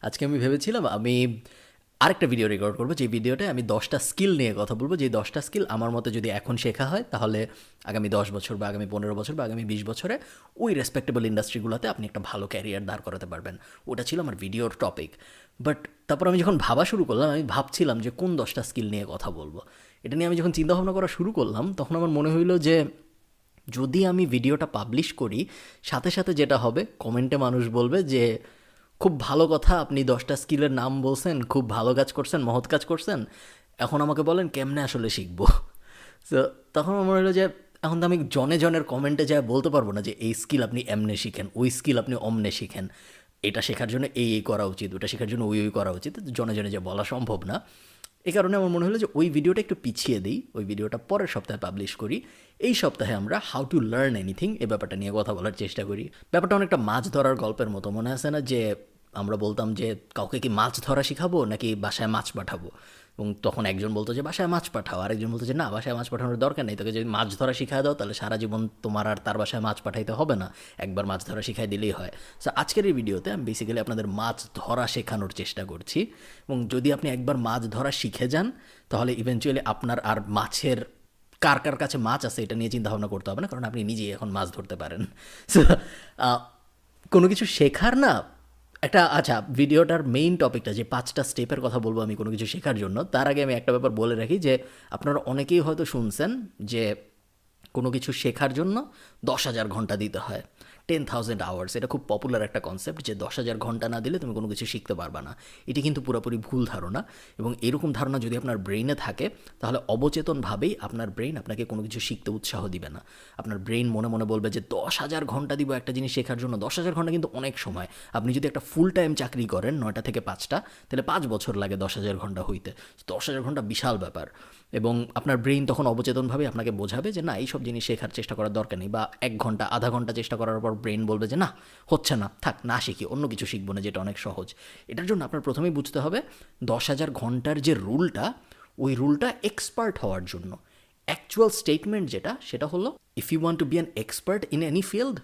আজকে আমি ভেবেছিলাম আমি আরেকটা ভিডিও রেকর্ড করবো, যে ভিডিওটায় আমি 10টা স্কিল নিয়ে কথা বলবো, যে 10টা স্কিল আমার মতে যদি এখন শেখা হয় তাহলে আগামী 10 বছর বা আগামী 15 বছর বা আগামী 20 বছরে ওই রেসপেক্টেবল ইন্ডাস্ট্রিগুলোতে আপনি একটা ভালো ক্যারিয়ার দাঁড় করাতে পারবেন। ওটা ছিল আমার ভিডিওর টপিক। বাট তারপর আমি যখন ভাবা শুরু করলাম, আমি ভাবছিলাম যে কোন 10টা স্কিল নিয়ে কথা বলবো। এটা নিয়ে আমি যখন চিন্তাভাবনা করা শুরু করলাম, তখন আমার মনে হইলো যে যদি আমি ভিডিওটা পাবলিশ করি, সাথে সাথে যেটা হবে, কমেন্টে মানুষ বলবে যে খুব ভালো কথা, আপনি 10টা স্কিলের নাম বলছেন, খুব ভালো কাজ করছেন, মহৎ কাজ করছেন, এখন আমাকে বলেন কেমনে আসলে শিখবো। তো তখন আমার মনে হলো যে এখন তো আমি জনে জনের কমেন্টে যা বলতে পারবো না যে এই স্কিল আপনি এমনে শিখেন, ওই স্কিল আপনি অমনে শিখেন, এটা শেখার জন্য এই করা উচিত, ওটা শেখার জন্য ওই করা উচিত, জনে জনে যে বলা সম্ভব না। এই কারণে আমার মনে হলো যে ওই ভিডিওটা একটু পিছিয়ে দিই, ওই ভিডিওটা পরের সপ্তাহে পাবলিশ করি। এই সপ্তাহে আমরা হাউ টু লার্ন এনিথিং এই ব্যাপারটা নিয়ে কথা বলার চেষ্টা করি। ব্যাপারটা অনেকটা মাছ ধরার গল্পের মতো, মনে আছে না যে আমরা বলতাম যে কাউকে কি মাছ ধরা শিখাবো নাকি বাসায় মাছ পাঠাবো, এবং তখন একজন বলতো যে বাসায় মাছ পাঠাও, আরেকজন বলতো যে না, বাসায় মাছ পাঠানোর দরকার নেই, তোকে যদি মাছ ধরা শিখায় দাও তাহলে সারা জীবন তোমার আর তার বাসায় মাছ পাঠাইতে হবে না, একবার মাছ ধরা শিখাই দিলেই হয়। সো আজকের এই ভিডিওতে আমি বেসিক্যালি আপনাদের মাছ ধরা শেখানোর চেষ্টা করছি, এবং যদি আপনি একবার মাছ ধরা শিখে যান তাহলে ইভেনচুয়ালি আপনার আর মাছের কার কার কাছে মাছ আছে এটা নিয়ে চিন্তা ভাবনা করতে হবে না, কারণ আপনি নিজেই এখন মাছ ধরতে পারেন। সো কোনো কিছু শেখার না একটা, আচ্ছা, ভিডিওটার মেইন টপিকটা যে 5টা স্টেপের কথা বলবো আমি কোনো কিছু শেখার জন্য, তার আগে আমি একটা ব্যাপার বলে রাখি যে আপনারা অনেকেই হয়তো শুনছেন যে কোনো কিছু শেখার জন্য 10,000 ঘন্টা দিতে হয়, 10,000 আওয়ার্স। এটা খুব পপুলার একটা কনসেপ্ট যে 10,000 ঘন্টা না দিলে তুমি কোনো কিছু শিখতে পারবা না। এটি কিন্তু পুরোপুরি ভুল ধারণা, এবং এরকম ধারণা যদি আপনার ব্রেইনে থাকে তাহলে অবচেতনভাবেই আপনার ব্রেইন আপনাকে কোনো কিছু শিখতে উৎসাহ দিবে না। আপনার ব্রেইন মনে মনে বলবে যে 10,000 ঘন্টা দিব একটা জিনিস শেখার জন্য। 10,000 ঘন্টা কিন্তু অনেক সময়। আপনি যদি একটা ফুল টাইম চাকরি করেন 9টা থেকে 5টা, তাহলে 5 বছর লাগে 10,000 ঘন্টা হইতে। 10,000 ঘন্টা বিশাল ব্যাপার, এবং আপনার ব্রেইন তখন অবচেতনভাবে আপনাকে বোঝাবে যে না, এইসব জিনিস শেখার চেষ্টা করার দরকার নেই, বা 1 ঘন্টা আধা ঘন্টা চেষ্টা করার পর ব্রেইন বলবে যে না, হচ্ছে না, থাক, না শিখি, অন্য কিছু শিখবো না, যেটা অনেক সহজ। এটার জন্য আপনার প্রথমেই বুঝতে হবে 10,000 ঘন্টার যে রুলটা, ওই রুলটা এক্সপার্ট হওয়ার জন্য। অ্যাকচুয়াল স্টেটমেন্ট যেটা, সেটা হলো if you want to be an expert in any field,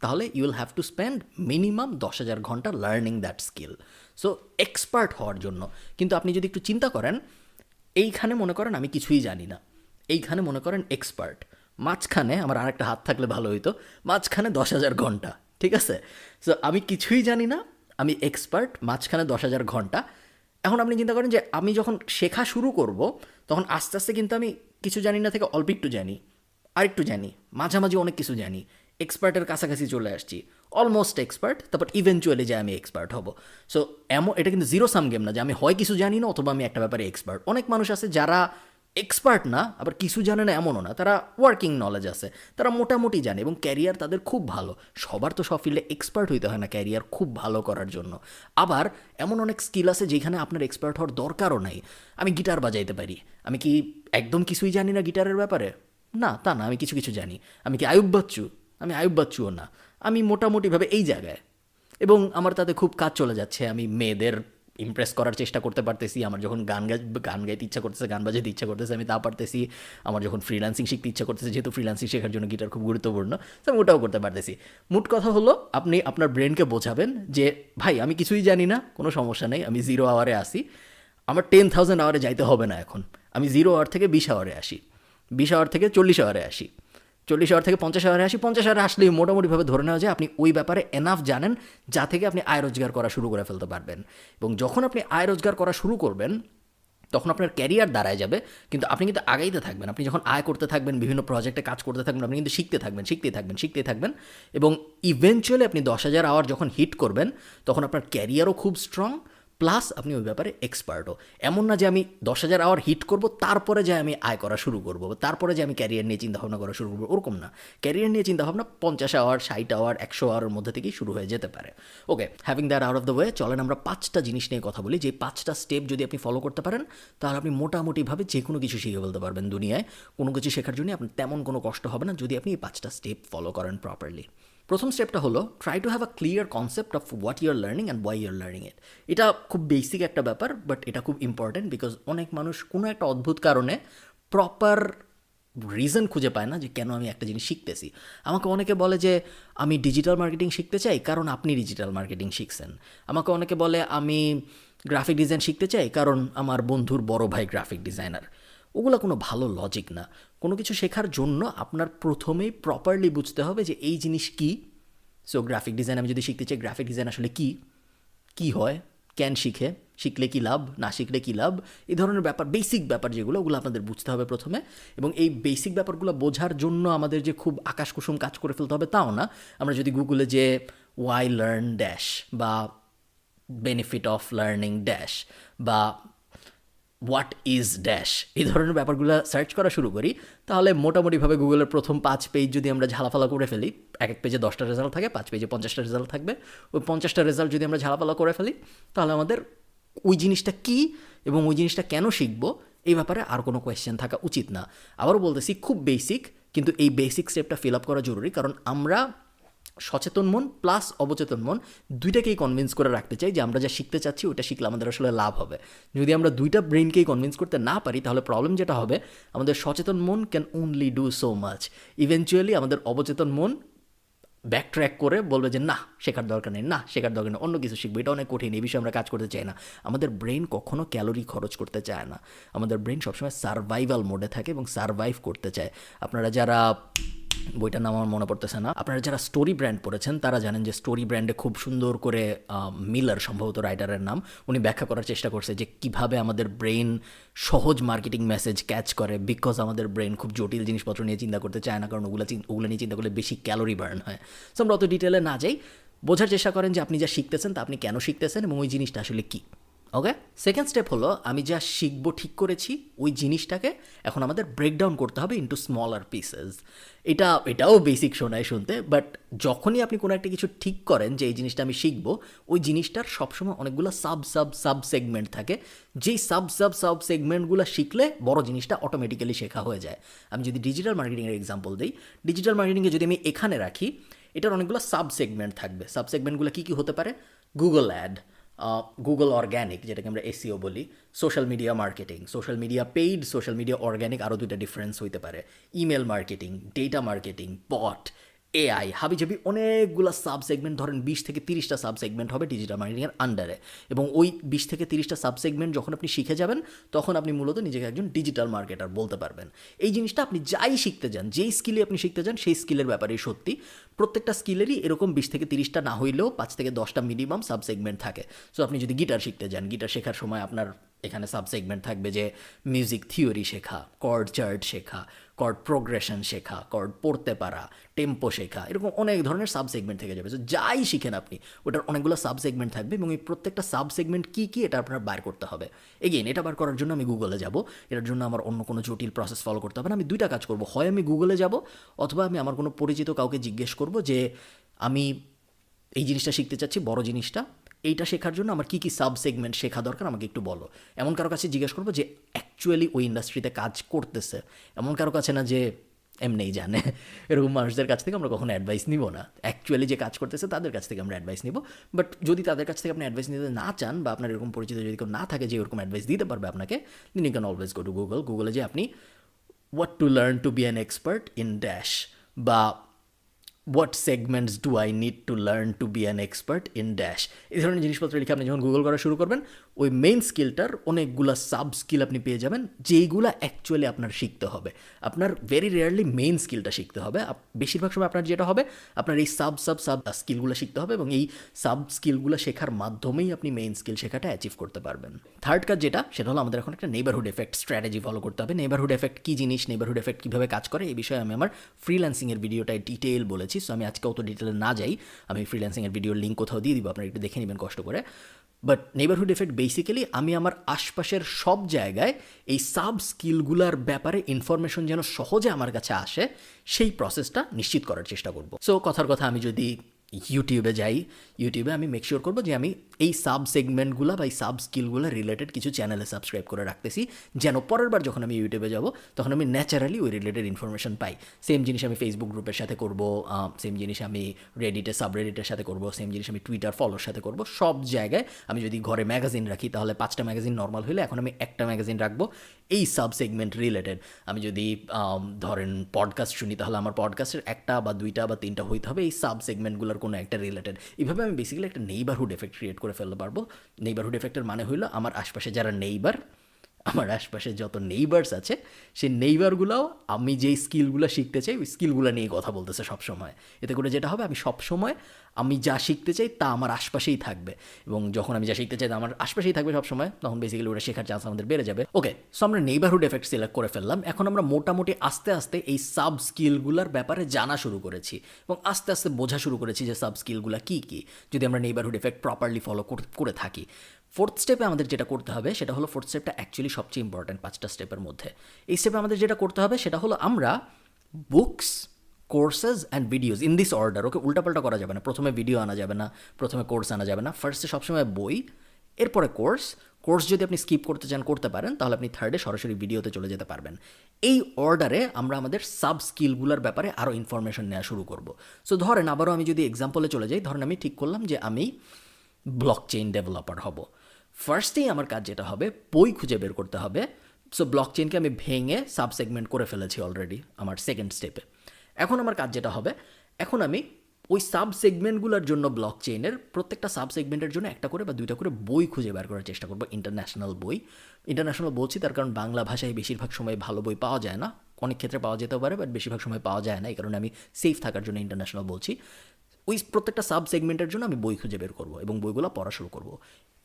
তাহলে you will have to spend minimum 10,000 ঘন্টা learning that skill. So expert হওয়ার জন্য। কিন্তু আপনি যদি একটু চিন্তা করেন, এইখানে মনে করেন আমি কিছুই জানি না, এইখানে মনে করেন এক্সপার্ট, মাঝখানে আমার আরেকটা হাত থাকলে ভালো হইতো, মাঝখানে 10,000 ঘন্টা, ঠিক আছে? সো আমি কিছুই জানি না, আমি এক্সপার্ট, মাঝখানে 10,000 ঘন্টা। এখন আপনি চিন্তা করেন যে আমি যখন শেখা শুরু করব, তখন আস্তে আস্তে কিন্তু আমি কিছু জানি না থেকে অল্প একটু জানি, আরেকটু জানি, মাঝামাঝি অনেক কিছু জানি, এক্সপার্টের কাছাকাছি চলে আসছি, অলমোস্ট এক্সপার্ট, তারপর ইভেনচুয়ালি যে আমি এক্সপার্ট হব। সো এমন, এটা কিন্তু জিরো সাম গেম না যে আমি হয় কিছু জানি না অথবা আমি একটা ব্যাপারে এক্সপার্ট। অনেক মানুষ আছে যারা এক্সপার্ট না, আবার কিছু জানে না এমনও না, তারা ওয়ার্কিং নলেজ আছে, তারা মোটামুটি জানে, এবং ক্যারিয়ার তাদের খুব ভালো। সবার তো সব ফিল্ডে এক্সপার্ট হইতে হয় না ক্যারিয়ার খুব ভালো করার জন্য। আবার এমন অনেক স্কিল আছে যেখানে আপনার এক্সপার্ট হওয়ার দরকারও নাই। আমি গিটার বাজাইতে পারি, আমি কি একদম কিছুই জানি না গিটারের ব্যাপারে? না, তা না, আমি কিছু কিছু জানি। আমি কি আয়ুব বাচ্চু? আমি আয়ুব বাচ্চুও না, আমি মোটামুটিভাবে এই জায়গায়, এবং আমার তাতে খুব কাজ চলে যাচ্ছে। আমি মেয়েদের ইমপ্রেস করার চেষ্টা করতে পারতেছি, আমার যখন গান গাইতে ইচ্ছা করতেছে, গান বাজাতে ইচ্ছা করতেছে, আমি তা পারতেছি। আমার যখন ফ্রিল্যান্সিং শিখতে ইচ্ছা করতেছে, যেহেতু ফ্রিল্যান্সিং শেখার জন্য গিটার খুব গুরুত্বপূর্ণ, তো আমি ওটাও করতে পারতেছি। মোট কথা হলো, আপনি আপনার ব্রেনকে বোঝাবেন যে ভাই আমি কিছুই জানি না, কোনো সমস্যা নেই, আমি 0 আওয়ারে আসি, আমার 10,000 আওয়ারে যাইতে হবে না এখন, আমি 0 আওয়ার থেকে 20 আওয়ারে আসি, 20 আওয়ার থেকে 40 আওয়ারে আসি, 40 আওয়ার থেকে 50 আওয়ারে আসি, 50 আওয়ারে আসলেই মোটামুটিভাবে ধরে নেওয়া যায় আপনি ওই ব্যাপারে এনাফ জানেন যা থেকে আপনি আয় রোজগার করা শুরু করে ফেলতে পারবেন। এবং যখন আপনি আয় রোজগার করা শুরু করবেন, তখন আপনার ক্যারিয়ার দাঁড়ায় যাবে, কিন্তু আপনি কিন্তু আগাইতে থাকবেন। আপনি যখন আয় করতে থাকবেন, বিভিন্ন প্রজেক্টে কাজ করতে থাকবেন, আপনি কিন্তু শিখতে থাকবেন, শিখতেই থাকবেন, শিখতেই থাকবেন, এবং ইভেনচুয়ালি আপনি 10,000 আওয়ার যখন হিট করবেন, তখন আপনার ক্যারিয়ারও খুব স্ট্রং, প্লাস আপনি ওই ব্যাপারে এক্সপার্টও। এমন না যে আমি 10,000 আওয়ার হিট করব তারপরে যে আমি আয় করা শুরু করবো, তারপরে যে আমি ক্যারিয়ার নিয়ে চিন্তাভাবনা করা শুরু করবো, ওরকম না। ক্যারিয়ার নিয়ে চিন্তাভাবনা 50 আওয়ার, 60 আওয়ার, 100 আওয়ারের মধ্যে থেকেই শুরু হয়ে যেতে পারে। Okay, having that out of the way, চলেন আমরা 5টা জিনিস নিয়ে কথা বলি, যে 5টা স্টেপ যদি আপনি ফলো করতে পারেন, তাহলে আপনি মোটামুটিভাবে যে কোনো কিছু শিখে ফেলতে পারবেন দুনিয়ায়। কোনো কিছু শেখার জন্য আপনার তেমন কোনো কষ্ট হবে না যদি আপনি এই 5টা স্টেপ ফলো করেন প্রপারলি। প্রথম স্টেপটা হলো try to have a clear concept of what you are learning and why you are learning it. এটা খুব বেসিক একটা ব্যাপার, বাট এটা খুব ইম্পর্টেন্ট, বিকজ অনেক মানুষ কোনো একটা অদ্ভুত কারণে প্রপার রিজন খুঁজে পায় না যে কেন আমি একটা জিনিস শিখতেছি। আমাকে অনেকে বলে যে আমি ডিজিটাল মার্কেটিং শিখতে চাই কারণ আপনি ডিজিটাল মার্কেটিং শিখছেন। আমাকে অনেকে বলে আমি গ্রাফিক ডিজাইন শিখতে চাই কারণ আমার বন্ধুর বড় ভাই গ্রাফিক ডিজাইনার। ওগুলো কোনো ভালো লজিক না। কোনো কিছু শেখার জন্য আপনার প্রথমেই প্রপারলি বুঝতে হবে যে এই জিনিস কী। সো গ্রাফিক ডিজাইন আমি যদি শিখতে চাই, গ্রাফিক ডিজাইন আসলে কী, কী হয়, ক্যান শিখে, শিখলে কী লাভ, না শিখলে কী লাভ, এই ধরনের ব্যাপার, বেসিক ব্যাপার যেগুলো, ওগুলো আপনাদের বুঝতে হবে প্রথমে। এবং এই বেসিক ব্যাপারগুলো বোঝার জন্য আমাদের যে খুব আকাশকুসুম কাজ করে ফেলতে হবে তাও না। আমরা যদি গুগলে যে ওয়াই লার্ন ড্যাশ বা বেনিফিট অফ লার্নিং ড্যাশ বা হোয়াট ইজ ড্যাশ এই ধরনের ব্যাপারগুলো সার্চ করা শুরু করি, তাহলে মোটামুটিভাবে গুগলের প্রথম 5 পেজ যদি আমরা ঝালাফালা করে ফেলি, এক এক পেজে 10টা রেজাল্ট থাকে, 5 পেজে 50টা রেজাল্ট থাকবে, ওই 50টা রেজাল্ট যদি আমরা ঝালাফালা করে ফেলি, তাহলে আমাদের ওই জিনিসটা কী এবং ওই জিনিসটা কেন শিখবো এই ব্যাপারে আর কোনো কোয়েশ্চেন থাকা উচিত না। আবারও বলতেছি, খুব বেসিক, কিন্তু এই বেসিক স্টেপটা ফিল আপ করা জরুরি, কারণ আমরা সচেতন মন প্লাস অবচেতন মন দুইটাকেই কনভিন্স করে রাখতে চাই যে আমরা যা শিখতে চাচ্ছি ওটা শিখলে আমাদের আসলে লাভ হবে। যদি আমরা দুইটা ব্রেনকেই কনভিন্স করতে না পারি, তাহলে প্রবলেম যেটা হবে, আমাদের সচেতন মন can only do so much. Eventually আমাদের অবচেতন মন ব্যাক ট্র্যাক করে বলবে যে না শেখার দরকার নেই, না শেখার দরকার নেই, অন্য কিছু শিখবো, এটা অনেক কঠিন, এই বিষয়ে আমরা কাজ করতে চাই না। আমাদের ব্রেন কখনো ক্যালোরি খরচ করতে চায় না। আমাদের ব্রেন সবসময় সার্ভাইভাল মোডে থাকে এবং সার্ভাইভ করতে চায়। আপনারা যারা, বইটার নাম আমার মনে পড়তেছে না, আপনারা যারা স্টোরি ব্র্যান্ড পড়েছেন তারা জানেন যে স্টোরি ব্র্যান্ডে খুব সুন্দর করে মিলার, সম্ভবত রাইটারের নাম, উনি ব্যাখ্যা করার চেষ্টা করছে যে কিভাবে আমাদের ব্রেন সহজ মার্কেটিং মেসেজ ক্যাচ করে, বিকজ আমাদের ব্রেন খুব জটিল জিনিসপত্র নিয়ে চিন্তা করতে চায় না, কারণ ওগুলো নিয়ে চিন্তা করলে বেশি ক্যালোরি বার্ন হয়। সো আমরা অত ডিটেলে না যাই, বোঝার চেষ্টা করেন যে আপনি যা শিখতেছেন তা আপনি কেন শিখতেছেন এবং ওই জিনিসটা আসলে কী। ওকে, সেকেন্ড স্টেপ হলো আমি যা শিখবো ঠিক করেছি, ওই জিনিসটাকে এখন আমাদের ব্রেকডাউন করতে হবে ইন্টু স্মলার পিসেস। এটাও বেসিক শোনায় শুনতে, বাট যখনই আপনি কোনো একটা কিছু ঠিক করেন যে এই জিনিসটা আমি শিখবো, ওই জিনিসটার সবসময় অনেকগুলো সাব সেগমেন্ট থাকে, যেই সাব সেগমেন্টগুলো শিখলে বড় জিনিসটা অটোমেটিক্যালি শেখা হয়ে যায়। আমি যদি ডিজিটাল মার্কেটিংয়ের এক্সাম্পল দিই, ডিজিটাল মার্কেটিংয়ে যদি আমি এখানে রাখি, এটার অনেকগুলো সাব সেগমেন্ট থাকবে। সাব সেগমেন্টগুলো কী কী হতে পারে? গুগল অ্যাড, গুগল অর্গ্যানিক যেটাকে আমরা এসইও বলি, social media marketing, social media paid, social media organic, আরও দুইটা ডিফারেন্স হইতে পারে, ইমেল মার্কেটিং, ডেটা মার্কেটিং, বট, এআই, হাবিজাবি অনেকগুলো সাব সেগমেন্ট, ধরেন 20 থেকে 30টা সাব সেগমেন্ট হবে ডিজিটাল মার্কেটিংয়ের আন্ডারে। এবং ওই 20 থেকে 30টা সাব সেগমেন্ট যখন আপনি শিখে যাবেন, তখন আপনি মূলত নিজেকে একজন ডিজিটাল মার্কেটার বলতে পারবেন। এই জিনিসটা আপনি যাই শিখতে যান, যেই স্কিলে আপনি শিখতে যান, সেই স্কিলের ব্যাপারেই সত্যি। প্রত্যেকটা স্কিলেরই এরকম 20 থেকে 30টা না হইলেও 5 থেকে 10টা মিনিমাম সাব সেগমেন্ট থাকে। সো আপনি যদি গিটার শিখতে যান, গিটার শেখার সময় আপনার এখানে সাব সেগমেন্ট থাকবে যে মিউজিক থিওরি শেখা, কর্ড চার্ট শেখা, কর্ড প্রোগ্রেশন শেখা, কর্ড পড়তে পারা, টেম্পো শেখা, এরকম অনেক ধরনের সাব সেগমেন্ট থেকে যাবে। তো যাই শিখেন আপনি, ওটার অনেকগুলো সাব সেগমেন্ট থাকবে এবং এই প্রত্যেকটা সাব সেগমেন্ট কী কী এটা আপনার বার করতে হবে। এগেইন, এটা বার করার জন্য আমি গুগলে যাব, এটার জন্য আমার অন্য কোনো জটিল প্রসেস ফলো করতে হবে না। আমি দুইটা কাজ করব, হয় আমি গুগলে যাব অথবা আমি আমার কোনো পরিচিত কাউকে জিজ্ঞেস করব যে আমি এই জিনিসটা শিখতে চাচ্ছি, বড় জিনিসটা, এইটা শেখার জন্য আমার কী কী সাব সেগমেন্ট শেখা দরকার আমাকে একটু বলো। এমন কারো কাছে জিজ্ঞেস করবো যে অ্যাকচুয়ালি ওই ইন্ডাস্ট্রিতে কাজ করতেছে, এমন কারো কাছে না যে এমনিই জানে। এরকম মানুষদের কাছ থেকে আমরা কখনো অ্যাডভাইস নিব না। অ্যাকচুয়ালি যে কাজ করতেছে তাদের কাছ থেকে আমরা অ্যাডভাইস নিব। বাট যদি তাদের কাছ থেকে আপনি অ্যাডভাইস নিতে না চান, বা আপনার এরকম পরিচিত যদি কেউ না থাকে যে এরকম অ্যাডভাইস দিতে পারবে আপনাকে, then you can always go to Google. গুগলে যে আপনি what to learn to be an expert in dash, বা what segments do I need to learn to be an expert in dash, এই ধরনের জিনিসপত্র লিখে আপনি যখন গুগল করা শুরু করবেন, ওই মেইন স্কিলটার অনেকগুলো সাব স্কিল আপনি পেয়ে যাবেন, যেইগুলো অ্যাকচুয়ালি আপনার শিখতে হবে। আপনার ভেরি রেয়ারলি মেইন স্কিলটা শিখতে হবে, বেশিরভাগ সময় আপনার যেটা হবে, আপনার এই সাব স্কিলগুলো শিখতে হবে এবং এই সাব স্কিলগুলো শেখার মাধ্যমেই আপনি মেইন স্কিল শেখাটা অ্যাচিভ করতে পারবেন। থার্ড কাজ যেটা, সেটা হলো আমাদের এখন একটা নেইবারহুড এফেক্ট স্ট্র্যাটেজি ফলো করতে হবে। নেইবারহুড এফেক্ট কী জিনিস, নেইবারহুড এফেক্ট কীভাবে কাজ করে, এই বিষয়ে আমি আমার ফ্রিল্যান্সিংয়ের ভিডিওটায় ডিটেল বলেছি। সো আমি আজকে অত ডিটেলে না যাই, আমি ফ্রিল্যান্সিংয়ের ভিডিওর লিঙ্ক কোথাও দিয়ে দিব, আপনারা একটু দেখে নেবেন কষ্ট করে। বাট নেইবারহুড এফেক্ট বেসিক্যালি আমি আমার আশপাশের সব জায়গায় এই সাব স্কিলগুলোর ব্যাপারে ইনফরমেশন যেন সহজে আমার কাছে আসে, সেই প্রসেসটা নিশ্চিত করার চেষ্টা করব। সো কথার কথা, আমি যদি ইউটিউবে যাই, ইউটিউবে আমি মেক শিওর করবো যে আমি এই সাব সেগমেন্টগুলো বা এই সাব স্কিলগুলো রিলেটেড কিছু চ্যানেলে সাবস্ক্রাইব করে রাখতেছি, যেন পরের বার যখন আমি ইউটিউবে যাব তখন আমি ন্যাচারালি ওই রিলেটেড ইনফরমেশন পাই। সেম জিনিস আমি ফেসবুক গ্রুপের সাথে করব, সেম জিনিস আমি রেডিটে সাবরেডিটের সাথে করব, সেম জিনিস আমি টুইটার ফলোর সাথে করব। সব জায়গায় আমি যদি ঘরে ম্যাগাজিন রাখি তাহলে 5টা ম্যাগাজিন নর্মাল হলে এখন আমি একটা ম্যাগাজিন রাখবো এই সাব সেগমেন্ট রিলেটেড। আমি যদি ধরেন পডকাস্ট শুনি তাহলে আমার পডকাস্টের একটা বা 2টা বা 3টা হইতে হবে এই সাব সেগমেন্টগুলোর কোনো একটা রিলেটেড। এইভাবে আমি বেসিক্যালি একটা নেইবারহুড এফেক্ট ক্রিয়েট করে ফেলতে পারবো। নেইবারহুড এফেক্টের মানে হইলো আমার আশপাশে যারা নেইবার, আমার আশপাশে যত নেইবার্স আছে সেই নেইবারগুলোও আমি যেই স্কিলগুলো শিখতে চাই ওই স্কিলগুলো নিয়ে কথা বলতেছে সবসময়। এতে করে যেটা হবে আমি সবসময় আমি যা শিখতে চাই তা আমার আশপাশেই থাকবে, এবং যখন আমি যা শিখতে চাই তা আমার আশপাশেই থাকবে সবসময়, তখন বেসিক্যালি ওটা শেখার চান্স আমাদের বেড়ে যাবে। ওকে, সো আমরা নেইবারহুড এফেক্ট সিলেক্ট করে ফেললাম। এখন আমরা মোটামুটি আস্তে আস্তে এই সাব স্কিলগুলোর ব্যাপারে জানা শুরু করেছি এবং আস্তে আস্তে বোঝা শুরু করেছি যে সাব স্কিলগুলো কী কী, যদি আমরা নেইবারহুড এফেক্ট প্রপারলি ফলো করে থাকি। ফোর্থ স্টেপে আমাদের যেটা করতে হবে সেটা হলো, ফোর্থ স্টেপটা অ্যাকচুয়ালি সবচেয়ে ইম্পর্ট্যান্ট 5টা স্টেপের মধ্যে। এই স্টেপে আমাদের যেটা করতে হবে সেটা হলো আমরা books, courses and videos in this order, okay উল্টাপাল্টা করা যাবে না। প্রথমে ভিডিও আনা যাবে না, প্রথমে কোর্স আনা যাবে না। ফার্স্টে সবসময় বই, এরপরে কোর্স। কোর্স যদি আপনি স্কিপ করতে চান করতে পারেন, তাহলে আপনি থার্ডে সরাসরি ভিডিওতে চলে যেতে পারবেন। এই অর্ডারে আমরা আমাদের সাব স্কিলগুলোর ব্যাপারে আরও ইনফরমেশন নেওয়া শুরু করব। সো ধরেন আবারও আমি যদি এক্সাম্পলে চলে যাই, ধরেন আমি ঠিক করলাম যে আমি ব্লকচেইন ডেভেলপার হব। ফার্স্টেই আমার কাজ যেটা হবে, বই খুঁজে বের করতে হবে। সো ব্লকচেইনকে আমি ভেঙে সাব সেগমেন্ট করে ফেলেছি অলরেডি আমার সেকেন্ড স্টেপে। এখন আমার কাজ যেটা হবে, এখন আমি ওই সাব সেগমেন্টগুলোর জন্য ব্লকচেইনের প্রত্যেকটা সাব সেগমেন্টের জন্য একটা করে বা 2টা করে বই খুঁজে বের করার চেষ্টা করবো, ইন্টারন্যাশনাল বই। ইন্টারন্যাশনাল বলছি তার কারণ বাংলা ভাষায় বেশিরভাগ সময় ভালো বই পাওয়া যায় না, অনেক ক্ষেত্রে পাওয়া যেতে পারে বাট বেশিরভাগ সময় পাওয়া যায় না, এই কারণে আমি সেফ থাকার জন্য ইন্টারন্যাশনাল বলছি। ওই প্রত্যেকটা সাব সেগমেন্টের জন্য আমি বই খুঁজে বের করবো এবং বইগুলো পড়া শুরু করবো।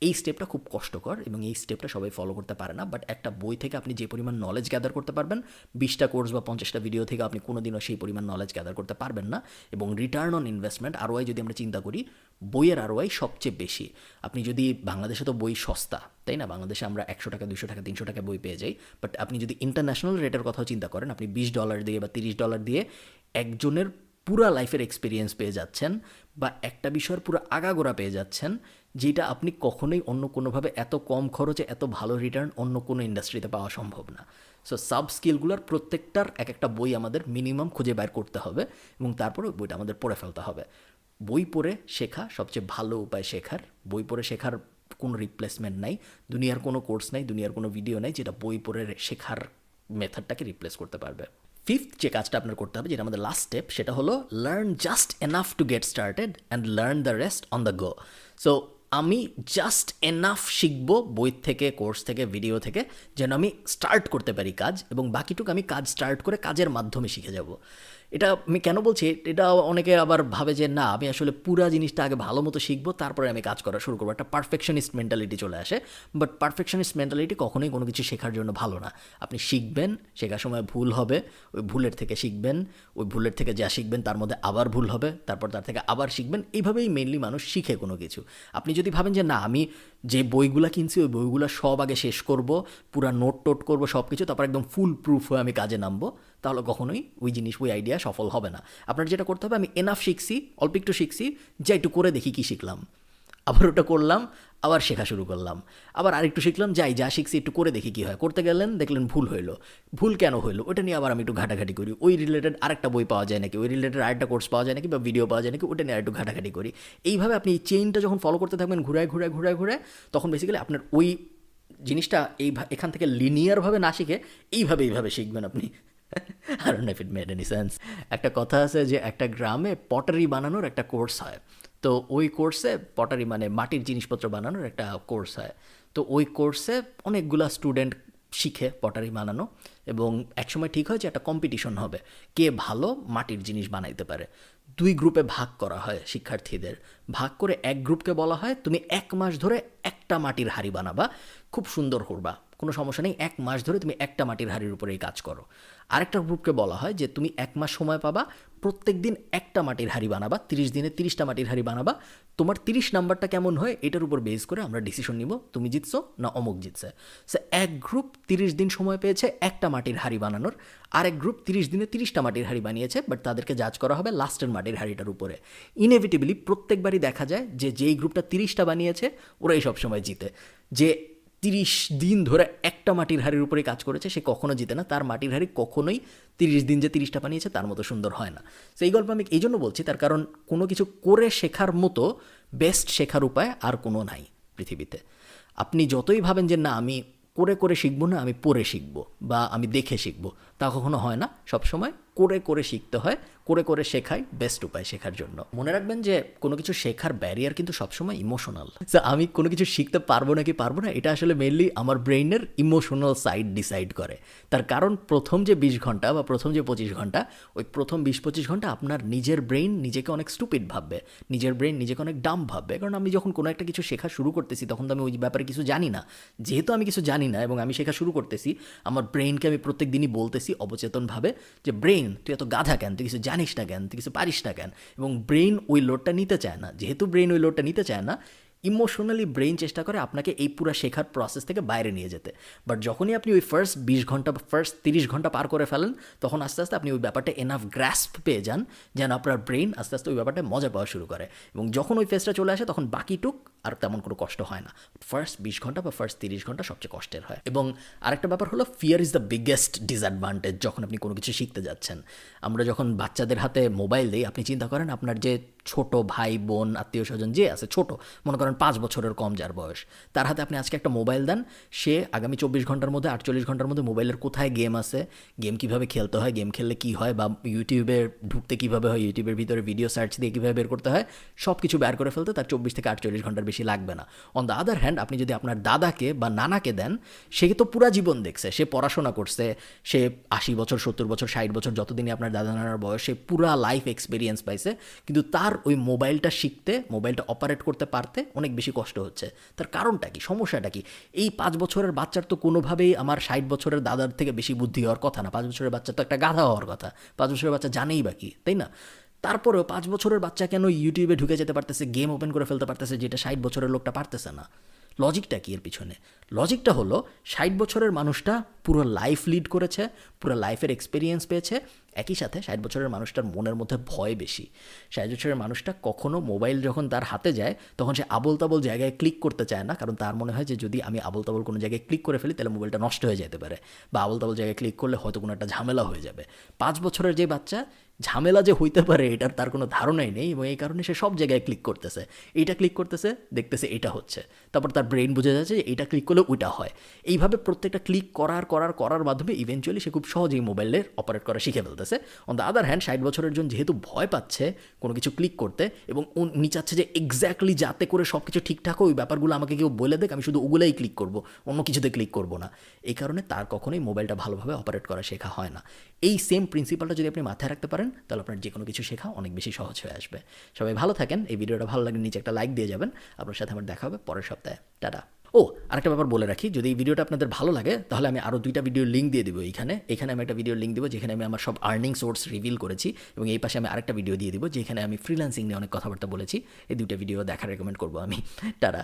এই স্টেপটা খুব কষ্টকর এবং এই স্টেপটা সবাই ফলো করতে পারে না, বাট একটা বই থেকে আপনি যে পরিমাণ নলেজ গ্যাদার করতে পারবেন 20টা কোর্স বা 50টা ভিডিও থেকে আপনি কোনোদিনও সেই পরিমাণ নলেজ গ্যাদার করতে পারবেন না। এবং রিটার্ন অন ইনভেস্টমেন্ট আরওআই যদি আমরা চিন্তা করি, বইয়ের আরওআই সবচেয়ে বেশি। আপনি যদি, বাংলাদেশে তো বই সস্তা তাই না, বাংলাদেশে আমরা 100 টাকা 200 টাকা 300 টাকা বই পেয়ে যাই, বাট আপনি যদি ইন্টারন্যাশনাল রেটের কথাও চিন্তা করেন, আপনি $20 দিয়ে বা $30 দিয়ে একজনের পুরা লাইফের এক্সপিরিয়েন্স পেয়ে যাচ্ছেন বা একটা বিষয়ের পুরো আগাগোড়া পেয়ে যাচ্ছেন, যেটা আপনি কখনোই অন্য কোনোভাবে এত কম খরচে এত ভালো রিটার্ন অন্য কোনো ইন্ডাস্ট্রিতে পাওয়া সম্ভব না। সো সাব স্কিলগুলোর প্রত্যেকটার এক একটা বই আমাদের মিনিমাম খুঁজে বের করতে হবে এবং তারপরে ওই বইটা আমাদের পড়ে ফেলতে হবে। বই পড়ে শেখা সবচেয়ে ভালো উপায় শেখার। বই পড়ে শেখার কোনো রিপ্লেসমেন্ট নাই, দুনিয়ার কোনো কোর্স নাই, দুনিয়ার কোনো ভিডিও নাই যেটা বই পড়ে শেখার মেথডটাকে রিপ্লেস করতে পারবে। ফিফথ যে কাজটা আপনার করতে হবে, যেটা আমাদের লাস্ট স্টেপ, সেটা হলো learn just enough to get started and learn the rest on the go. So আমি জাস্ট এনাফ শিখবো বই থেকে, কোর্স থেকে, ভিডিও থেকে, যেন আমি স্টার্ট করতে পারি কাজ, এবং বাকিটুকু আমি কাজ স্টার্ট করে কাজের মাধ্যমে শিখে যাব। এটা আমি কেন বলছি, এটা অনেকে আবার ভাবে যে না আমি আসলে পুরা জিনিসটা আগে ভালো মতো শিখবো তারপরে আমি কাজ করা শুরু করবো, একটা পারফেকশনিস্ট মেন্টালিটি চলে আসে। বাট পারফেকশনিস্ট মেন্টালিটি কখনোই কোনো কিছু শেখার জন্য ভালো না। আপনি শিখবেন, শেখার সময় ভুল হবে, ওই ভুলের থেকে শিখবেন, ওই ভুলের থেকে যা শিখবেন তার মধ্যে আবার ভুল হবে, তারপর তার থেকে আবার শিখবেন। এইভাবেই মেইনলি মানুষ শিখে কোনো কিছু। আপনি যদি ভাবেন যে না আমি যে বইগুলো কিনছি ওই বইগুলো সব আগে শেষ করব, পুরা নোট টোট করবো সব কিছু, তারপর একদম ফুল প্রুফ হয়ে আমি কাজে নামবো, তাহলে কখনোই ওই জিনিস, ওই আইডিয়া সফল হবে না। আপনার যেটা করতে হবে, আমি এনাফ শিখছি, অল্প একটু শিখছি, যা একটু করে দেখি কী শিখলাম, আবার ওটা করলাম, আবার শেখা শুরু করলাম, আবার আরেকটু শিখলাম, যাই যা শিখছি একটু করে দেখি কী হয়। করতে গেলেন, দেখলেন ভুল হইলো, ভুল কেন হইলো ওটা নিয়ে আবার আমি একটু ঘাটাঘাটি করি, ওই রিলেটেড আরেকটা বই পাওয়া যায় নাকি, ওই রিলেটেড আরেকটা কোর্স পাওয়া যায় নাকি বা ভিডিও পাওয়া যায় নাকি, ওটা নিয়ে আরেকটু ঘাটাঘাটি করি। এইভাবে আপনি এই চেইনটা যখন ফলো করতে থাকবেন ঘুরায় ঘুরায় ঘুরায় ঘুরায়, তখন বেসিক্যালি আপনার ওই জিনিসটা এখান থেকে লিনিয়ারভাবে না শিখে এইভাবে শিখবেন আপনি। I don't know if it made any sense. একটা কথা আছে যে একটা গ্রামে পটারি বানানোর একটা কোর্স হয়, তো ওই কোর্সে পটারি মানে মাটির জিনিসপত্র বানানোর একটা কোর্স হয়, তো ওই কোর্সে অনেকগুলা স্টুডেন্ট শিখে পটারি বানানো, এবং একসময় ঠিক হয় যে একটা কম্পিটিশন হবে কে ভালো মাটির জিনিস বানাইতে পারে। 2 গ্রুপে ভাগ করা হয় শিক্ষার্থীদের, ভাগ করে এক গ্রুপকে বলা হয় তুমি 1 মাস ধরে একটা মাটির হাঁড়ি বানাবা, খুব সুন্দর করবা, কোনো সমস্যা নেই, 1 মাস ধরে তুমি একটা মাটির হাঁড়ির উপরেই কাজ করো। আরেকটা গ্রুপকে বলা হয় যে তুমি 1 মাস সময় পাবা, প্রত্যেক দিন একটা মাটির হাঁড়ি বানাবা, 30 দিনে 30টা মাটির হাঁড়ি বানাবা। তোমার 30 নাম্বারটা কেমন হয় এটার উপর বেস করে আমরা ডিসিশন নিব তুমি জিতছো না অমুক জিতছে। সে এক গ্রুপ 30 দিন সময় পেয়েছে একটা মাটির হাঁড়ি বানানোর, আরেক গ্রুপ 30 দিনে 30টা মাটির হাঁড়ি বানিয়েছে, বাট তাদেরকে জাজ করা হবে লাস্টের মাটির হাঁড়িটার উপরে। ইনএভিটেবলি প্রত্যেকবারই দেখা যায় যে যেই গ্রুপটা 30টা বানিয়েছে ওরাই সবসময় জিতে। যে 30 দিন ধরে একটা মাটির হাঁড়ির উপরে কাজ করেছে সে কখনো জিতে না, তার মাটির হাঁড়ি কখনোই 30 দিন যে 30টা বানিয়েছে তার মতো সুন্দর হয় না। তো এই গল্প আমি এই জন্য বলছি, তার কারণ কোনো কিছু করে শেখার মতো বেস্ট শেখার উপায় আর কোনো নাই পৃথিবীতে। আপনি যতই ভাবেন যে না আমি করে করে শিখবো না, আমি পড়ে শিখবো বা আমি দেখে শিখবো, তা কখনো হয় না। সবসময় করে করে শিখতে হয়, করে করে শেখাই বেস্ট উপায় শেখার জন্য। মনে রাখবেন যে কোনো কিছু শেখার ব্যারিয়ার কিন্তু সবসময় ইমোশনাল। আমি কোনো কিছু শিখতে পারবো নাকি পারবো না এটা আসলে মেনলি আমার ব্রেইনের ইমোশনাল সাইড ডিসাইড করে। তার কারণ প্রথম যে 20 ঘন্টা বা প্রথম যে 25 ঘন্টা, ওই প্রথম 20-25 ঘন্টা আপনার নিজের ব্রেইন নিজেকে অনেক স্টুপিড ভাববে, নিজের ব্রেইন নিজেকে অনেক ডাম ভাববে। কারণ আমি যখন কোনো একটা কিছু শেখা শুরু করতেছি তখন তো আমি ওই ব্যাপারে কিছু জানি না। যেহেতু আমি কিছু জানি না এবং আমি শেখা শুরু করতেছি, আমার ব্রেইনকে আমি প্রত্যেক দিনই বলতেছি অবচেতনভাবে যে ব্রেইন তুই এত গাধা কেন, তুই কিছু জানিস না কেন, তুই কিছু পারিস না কেন। এবং ব্রেইন ওই লোডটা নিতে চায় না। যেহেতু ব্রেইন ওই লোডটা নিতে চায় না, ইমোশনালি ব্রেইন চেষ্টা করে আপনাকে এই পুরো শেখার প্রসেস থেকে বাইরে নিয়ে যেতে। বাট যখনই আপনি ওই ফার্স্ট 20 ঘন্টা বা ফার্স্ট 30 ঘন্টা পার করে ফেলেন, তখন আস্তে আস্তে আপনি ওই ব্যাপারটা এনাফ গ্রাস্প পেয়ে যান যেন আপনার ব্রেইন আস্তে আস্তে ওই ব্যাপারটা মজা পাওয়া শুরু করে। এবং যখন ওই ফেজটা চলে আসে তখন বাকিটুক আর তেমন কোনো কষ্ট হয় না। ফার্স্ট 20 ঘন্টা বা ফার্স্ট 30 ঘন্টা সবচেয়ে কষ্টের হয়। এবং আরেকটা ব্যাপার হলো fear is the biggest disadvantage যখন আপনি কোনো কিছু শিখতে যাচ্ছেন। আমরা যখন বাচ্চাদের হাতে মোবাইল দিই, আপনি চিন্তা করেন আপনার যে ছোট ভাই বোন আত্মীয় স্বজন যে আছে ছোট, মনে করেন 5 বছরের কম যার বয়স, তার হাতে আপনি আজকে একটা মোবাইল দেন, সে আগামী 24 ঘন্টার মধ্যে 48 ঘন্টার মধ্যে মোবাইলের কোথায় গেম আছে, গেম কীভাবে খেলতে হয়, গেম খেললে কী হয়, বা ইউটিউবে ঢুকতে কীভাবে হয়, ইউটিউবের ভিতরে ভিডিও সার্চ দিয়ে কীভাবে বের করতে হয়, সব কিছু বের করে ফেলতে তার 24 থেকে 48 ঘন্টার বেশি লাগবে না। অন দ্য আদার হ্যান্ড আপনি যদি আপনার দাদাকে বা নানাকে দেন, সে তো পুরা জীবন দেখছে, সে পড়াশোনা করছে, সে 80 বছর 70 বছর 60 বছর যতদিনই আপনার দাদা নানার বয়স, সে পুরা লাইফ এক্সপিরিয়েন্স পাইছে, কিন্তু তার ওই মোবাইলটা শিখতে, মোবাইলটা অপারেট করতে পারতে অনেক বেশি কষ্ট হচ্ছে। তার কারণটা কি, সমস্যাটা কি? এই 5 বছরের বাচ্চার তো কোনোভাবেই আমার 60 বছরের দাদার থেকে বেশি বুদ্ধি হওয়ার কথা না। 5 বছরের বাচ্চা তো একটা গাধা হওয়ার কথা। 5 বছরের বাচ্চা জানেই বা কি, তাই না? তারপরেও 5 বছরের বাচ্চা কেন ইউটিউবে ঢুকে যেতে পারতেছে, গেম ওপেন করে ফেলতে পারতেছে, যেটা 60 বছরের লোকটা পারতেছে না? লজিকটা কি এর পিছনে? লজিকটা হলো 60 বছরের মানুষটা পুরো লাইফ লিড করেছে, পুরো লাইফের এক্সপিরিয়েন্স পেয়েছে। একই সাথে 60 বছরের মানুষটার মনের মধ্যে ভয় বেশি। 60 বছরের মানুষটা কখনো মোবাইল যখন তার হাতে যায় তখন সে আবোল তাবোল জায়গায় ক্লিক করতে চায় না, কারণ তার মনে হয় যে যদি আমি আবোল তাবোল কোনো জায়গায় ক্লিক করে ফেলি তাহলে মোবাইলটা নষ্ট হয়ে যেতে পারে, বা আবোল তাবোল জায়গায় ক্লিক করলে হয়তো কোনো একটা ঝামেলা হয়ে যাবে। 5 বছরের যে বাচ্চা, ঝামেলা যে হইতে পারে এটার তার কোনো ধারণাই নেই, এবং এই কারণে সে সব জায়গায় ক্লিক করতেছে, এইটা ক্লিক করতেছে, দেখতেছে এটা হচ্ছে, তারপর তার ব্রেন বুঝে যাচ্ছে যে এইটা ক্লিক করলে ওইটা হয়। এইভাবে প্রত্যেকটা ক্লিক করার মাধ্যমে ইভেনচুয়ালি সে খুব সহজেই মোবাইলের অপারেট করা শিখে ফেলতেছে। অন দ্য আদার হ্যান্ড 60 বছরের জন যেহেতু ভয় পাচ্ছে কোনো কিছু ক্লিক করতে, এবং উনি চাচ্ছে যে এক্স্যাক্টলি যাতে করে সব কিছু ঠিকঠাক ওই ব্যাপারগুলো আমাকে কেউ বলে দেখ, আমি শুধু ওগুলোই ক্লিক করব, অন্য কিছুতে ক্লিক করব না। এই কারণে তার কখনোই মোবাইলটা ভালোভাবে অপারেট করা শেখা হয় না। এই সেম প্রিন্সিপালটা যদি আপনি মাথায় রাখতে পারেন তাহলে আপনার যে কোনো কিছু শেখা অনেক বেশি সহজ হয়ে আসবে। সবাই ভালো থাকেন। এই ভিডিওটা ভালো লাগলে নিচে একটা লাইক দিয়ে যাবেন। আপনার সাথে আমার দেখা হবে পরের সপ্তাহে। টাটা। ও, আরেকটা ব্যাপার বলে রাখি, যদি এই ভিডিওটা আপনাদের ভালো লাগে তাহলে আমি আরও 2টা ভিডিও লিঙ্ক দিয়ে দেবো। এখানে আমি একটা ভিডিও লিঙ্ক দেবো যেখানে আমি আমার সব আর্নিং সোর্স রিভিল করেছি, এবং এই পাশে আমি আরেকটা ভিডিও দিয়ে দেবো যেখানে আমি ফ্রিল্যান্সিং নিয়ে অনেক কথাবার্তা বলেছি। এই 2টা ভিডিও দেখার রেকমেন্ড করবো আমি। টাটা।